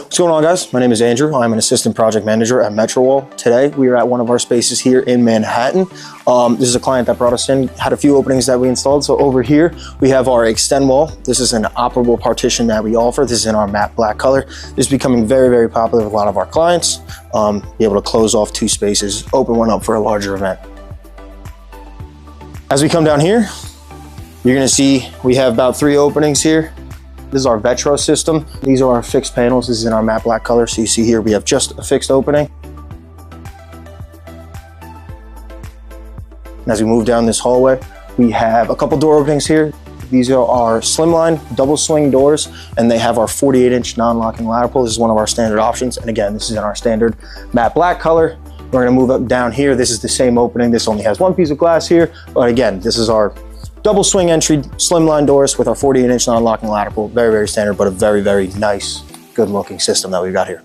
What's going on, guys? My name is Andrew. I'm an assistant project manager at MetroWall. Today, we are at one of our spaces here in Manhattan. This is a client that brought us in, had a few openings that we installed. So over here, we have our extend wall. This is an operable partition that we offer. This is in our matte black color. This is becoming very, very popular with a lot of our clients. Be able to close off two spaces, open one up for a larger event. As we come down here, you're gonna see we have about 3 openings here. This is our VETRO system. These are our fixed panels. This is in our matte black color. So you see here, we have just a fixed opening. And as we move down this hallway, we have a couple door openings here. These are our slimline double swing doors, and they have our 48-inch non-locking ladder pull. This is one of our standard options. And again, this is in our standard matte black color. We're gonna move up down here. This is the same opening. This only has one piece of glass here. But again, this is our double swing entry slimline doors with our 48-inch non-locking ladder pull. Very, very standard, but a very, very nice, good looking system that we've got here.